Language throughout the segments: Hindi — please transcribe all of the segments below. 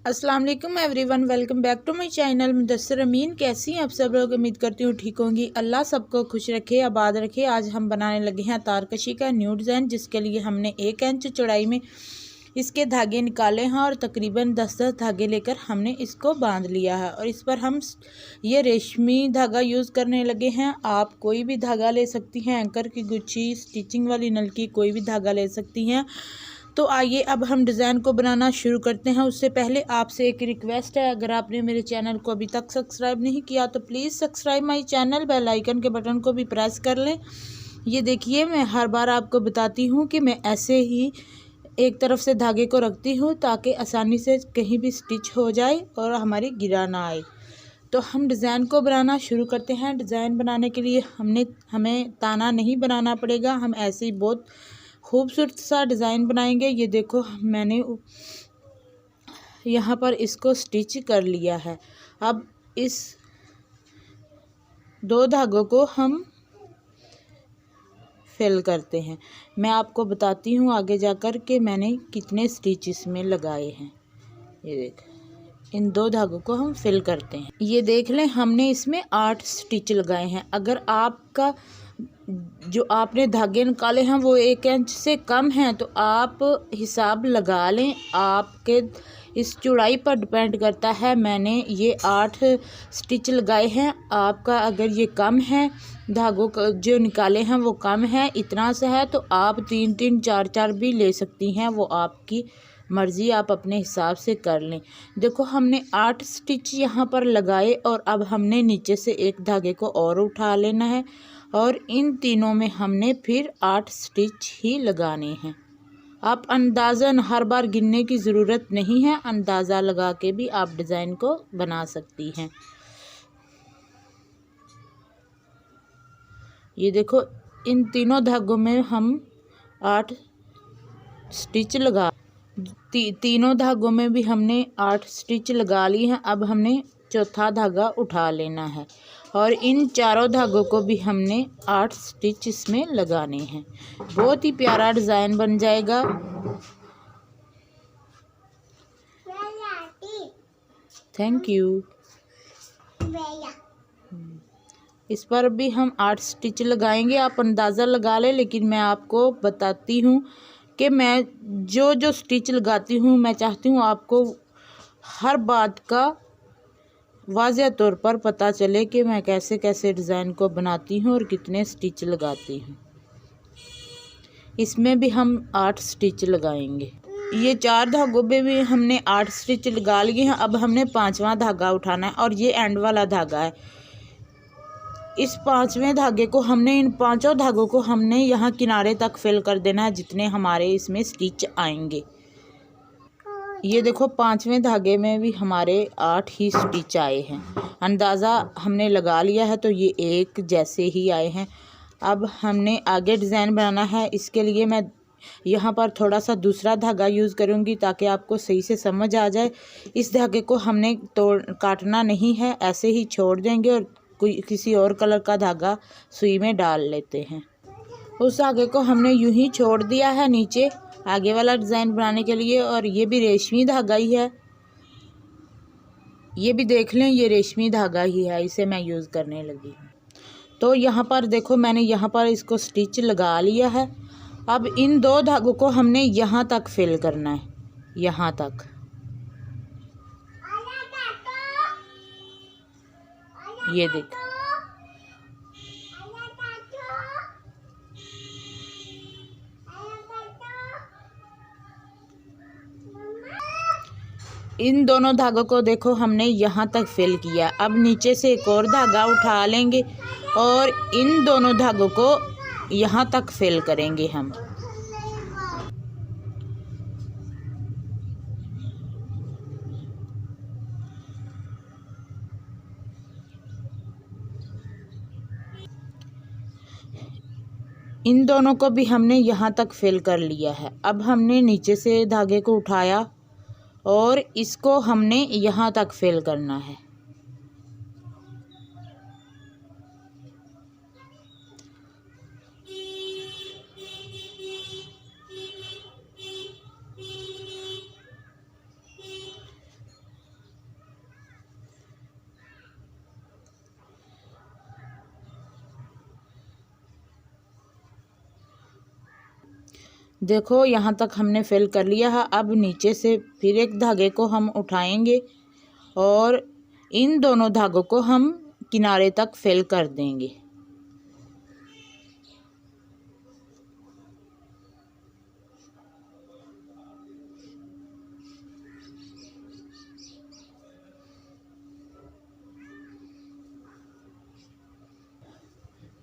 अस्सलाम वालेकुम everyone, welcome back to my channel Mudassar Amin. कैसी हैं आप सब लोग? उम्मीद करती हूँ ठीक होंगी। अल्लाह सबको खुश रखे, आबाद रखे। आज हम बनाने लगे हैं तारकशी का न्यू डिज़ाइन, जिसके लिए हमने 1 इंच चौड़ाई में इसके धागे निकाले हैं और तकरीबन 10-10 धागे लेकर हमने इसको बांध लिया है। और इस पर हम ये रेशमी धागा यूज़ करने लगे हैं। आप कोई भी धागा ले सकती हैं, एंकर की गुच्छी, स्टिचिंग वाली नलकी, कोई भी धागा ले सकती हैं। तो आइए अब हम डिज़ाइन को बनाना शुरू करते हैं। उससे पहले आपसे एक रिक्वेस्ट है, अगर आपने मेरे चैनल को अभी तक सब्सक्राइब नहीं किया तो please subscribe my channel, bell icon के बटन को भी प्रेस कर लें। ये देखिए, मैं हर बार आपको बताती हूँ कि मैं ऐसे ही एक तरफ से धागे को रखती हूँ ताकि आसानी से कहीं भी स्टिच हो जाए और हमारी गिरा ना आए। तो हम डिज़ाइन को बनाना शुरू करते हैं। डिज़ाइन बनाने के लिए हमें ताना नहीं बनाना पड़ेगा, हम ऐसे ही बहुत खूबसूरत सा डिज़ाइन बनाएंगे। ये देखो, मैंने यहाँ पर इसको स्टिच कर लिया है। अब इस 2 धागों को हम फिल करते हैं। मैं आपको बताती हूँ आगे जाकर कि मैंने कितने स्टिच इसमें लगाए हैं। ये देख, इन 2 धागों को हम फिल करते हैं। ये देख लें, हमने इसमें 8 स्टिच लगाए हैं। अगर आपका जो आपने धागे निकाले हैं वो 1 इंच से कम हैं तो आप हिसाब लगा लें, आपके इस चौड़ाई पर डिपेंड करता है। मैंने ये 8 स्टिच लगाए हैं। आपका अगर ये कम है, धागों का जो निकाले हैं वो कम है, इतना सा है, तो आप 3-3 4-4 भी ले सकती हैं। वो आपकी मर्ज़ी, आप अपने हिसाब से कर लें। देखो, हमने 8 स्टिच यहाँ पर लगाए और अब हमने नीचे से एक धागे को और उठा लेना है और इन तीनों में हमने फिर 8 स्टिच ही लगाने हैं। आप अंदाज़न हर बार गिनने की ज़रूरत नहीं है, अंदाज़ा लगा के भी आप डिज़ाइन को बना सकती हैं। ये देखो, इन तीनों धागों में हम 8 स्टिच लगा तीनों धागों में भी हमने 8 स्टिच लगा ली हैं। अब हमने चौथा धागा उठा लेना है और इन चारों धागों को भी हमने 8 स्टिच इसमें लगाने हैं। बहुत ही प्यारा डिज़ाइन बन जाएगा। Thank you. इस पर भी हम 8 स्टिच लगाएंगे। आप अंदाज़ा लगा लें, लेकिन मैं आपको बताती हूँ कि मैं जो स्टिच लगाती हूँ, मैं चाहती हूँ आपको हर बात का वाज़ेह तौर पर पता चले कि मैं कैसे कैसे डिज़ाइन को बनाती हूँ और कितने स्टिच लगाती हूँ। इसमें भी हम 8 स्टिच लगाएंगे। ये 4 धागों पे भी हमने 8 स्टिच लगा लिए हैं। अब हमने 5वां धागा उठाना है और ये एंड वाला धागा है। इस 5वें धागे को हमने, इन 5 धागों को हमने यहाँ किनारे तक फिल कर देना है, जितने हमारे इसमें स्टिच आएंगे। ये देखो, 5वें धागे में भी हमारे 8 ही स्टिच आए हैं। अंदाज़ा हमने लगा लिया है तो ये एक जैसे ही आए हैं। अब हमने आगे डिज़ाइन बनाना है। इसके लिए मैं यहाँ पर थोड़ा सा दूसरा धागा यूज़ करूँगी ताकि आपको सही से समझ आ जाए। इस धागे को हमने काटना नहीं है, ऐसे ही छोड़ देंगे और किसी और कलर का धागा सुई में डाल लेते हैं। उस धागे को हमने यूं ही छोड़ दिया है नीचे आगे वाला डिज़ाइन बनाने के लिए। और ये भी रेशमी धागा ही है, ये भी देख लें, ये रेशमी धागा ही है, इसे मैं यूज़ करने लगी हूँ। तो यहाँ पर देखो, मैंने यहाँ पर इसको स्टिच लगा लिया है। अब इन 2 धागों को हमने यहाँ तक फिल करना है, यहाँ तक। ये देखो, इन दोनों धागों को देखो हमने यहाँ तक फिल किया। अब नीचे से एक और धागा उठा लेंगे और इन दोनों धागों को यहाँ तक फिल करेंगे हम। इन दोनों को भी हमने यहाँ तक फिल कर लिया है। अब हमने नीचे से धागे को उठाया और इसको हमने यहाँ तक फिल करना है। देखो यहाँ तक हमने फिल कर लिया है। अब नीचे से फिर एक धागे को हम उठाएंगे और इन दोनों धागों को हम किनारे तक फिल कर देंगे।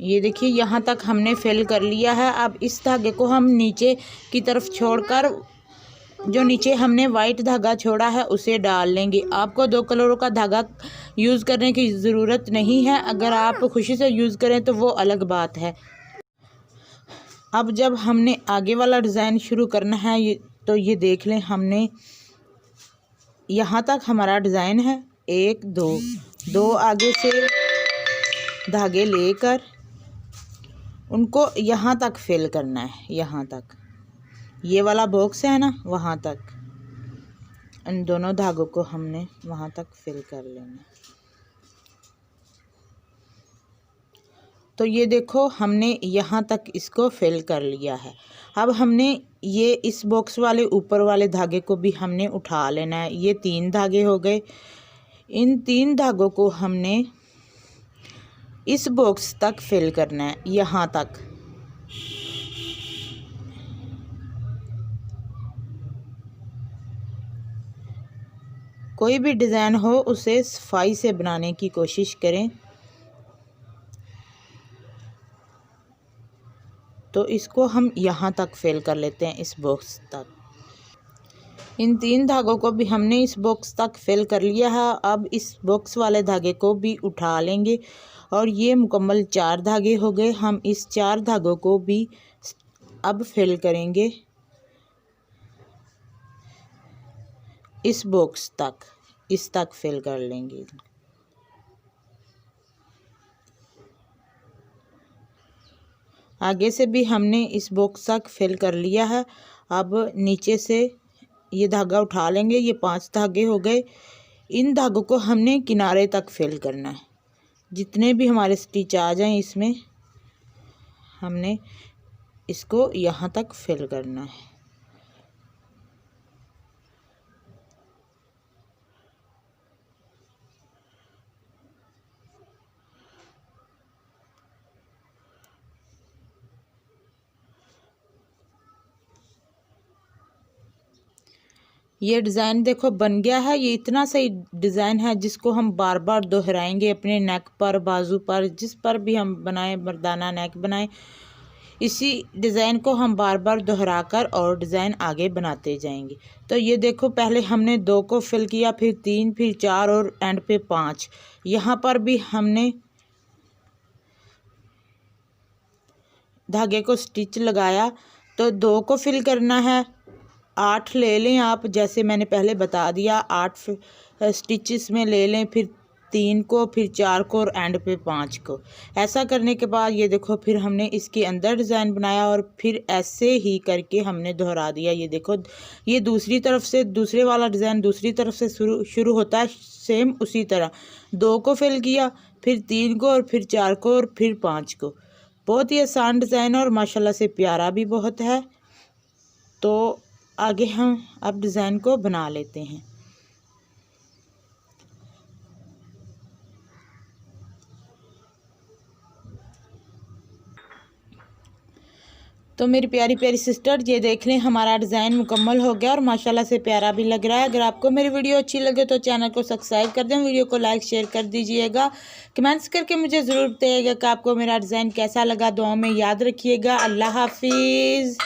ये देखिए यहाँ तक हमने फिल कर लिया है। अब इस धागे को हम नीचे की तरफ छोड़कर जो नीचे हमने वाइट धागा छोड़ा है उसे डाल लेंगे। आपको 2 कलरों का धागा यूज़ करने की ज़रूरत नहीं है, अगर आप खुशी से यूज़ करें तो वो अलग बात है। अब जब हमने आगे वाला डिज़ाइन शुरू करना है तो ये देख लें, हमने यहाँ तक हमारा डिज़ाइन है 1 2 आगे से धागे लेकर उनको यहाँ तक फिल करना है। यहाँ तक ये वाला बॉक्स है ना, वहाँ तक इन दोनों धागों को हमने वहाँ तक फिल कर लेना। तो ये देखो हमने यहाँ तक इसको फिल कर लिया है। अब हमने ये इस बॉक्स वाले ऊपर वाले धागे को भी हमने उठा लेना है। ये 3 धागे हो गए। इन 3 धागों को हमने इस बॉक्स तक फिल करना है, यहाँ तक। कोई भी डिज़ाइन हो उसे सफाई से बनाने की कोशिश करें। तो इसको हम यहाँ तक फिल कर लेते हैं, इस बॉक्स तक। इन 3 धागों को भी हमने इस बॉक्स तक फिल कर लिया है। अब इस बॉक्स वाले धागे को भी उठा लेंगे और ये मुकम्मल 4 धागे हो गए। हम इस 4 धागों को भी अब फिल करेंगे इस बॉक्स तक, इस तक फिल कर लेंगे। आगे से भी हमने इस बॉक्स तक फिल कर लिया है। अब नीचे से ये धागा उठा लेंगे। ये 5 धागे हो गए। इन धागों को हमने किनारे तक फिल करना है। जितने भी हमारे स्टिच आ जाएं इसमें हमने इसको यहाँ तक फिल करना है। ये डिज़ाइन देखो बन गया है। ये इतना सही डिज़ाइन है जिसको हम बार बार दोहराएंगे अपने नेक पर, बाजू पर, जिस पर भी हम बनाएं, मर्दाना नेक बनाएं, इसी डिज़ाइन को हम बार बार दोहरा कर और डिज़ाइन आगे बनाते जाएंगे। तो ये देखो पहले हमने 2 को फिल किया, फिर 3, फिर 4 और एंड पे 5। यहाँ पर भी हमने धागे को स्टिच लगाया। तो 2 को फिल करना है, 8 ले लें आप, जैसे मैंने पहले बता दिया 8 स्टिचेस में ले लें, फिर 3 को, फिर 4 को और एंड पे 5 को। ऐसा करने के बाद ये देखो फिर हमने इसके अंदर डिज़ाइन बनाया और फिर ऐसे ही करके हमने दोहरा दिया। ये देखो ये दूसरी तरफ से, दूसरे वाला डिज़ाइन दूसरी तरफ से शुरू होता है, सेम उसी तरह 2 को फिल किया, फिर 3 को और फिर 4 को और फिर 5 को। बहुत ही आसान डिज़ाइन और माशाल्लाह से प्यारा भी बहुत है। तो आगे हम अब डिज़ाइन को बना लेते हैं। तो मेरी प्यारी प्यारी सिस्टर, ये देख लें हमारा डिज़ाइन मुकम्मल हो गया और माशाल्लाह से प्यारा भी लग रहा है। अगर आपको मेरी वीडियो अच्छी लगे तो चैनल को सब्सक्राइब कर दें, वीडियो को लाइक शेयर कर दीजिएगा, कमेंट्स करके मुझे ज़रूर बताइएगा कि आपको मेरा डिज़ाइन कैसा लगा। दुआओं में याद रखिएगा। अल्लाह हाफिज़।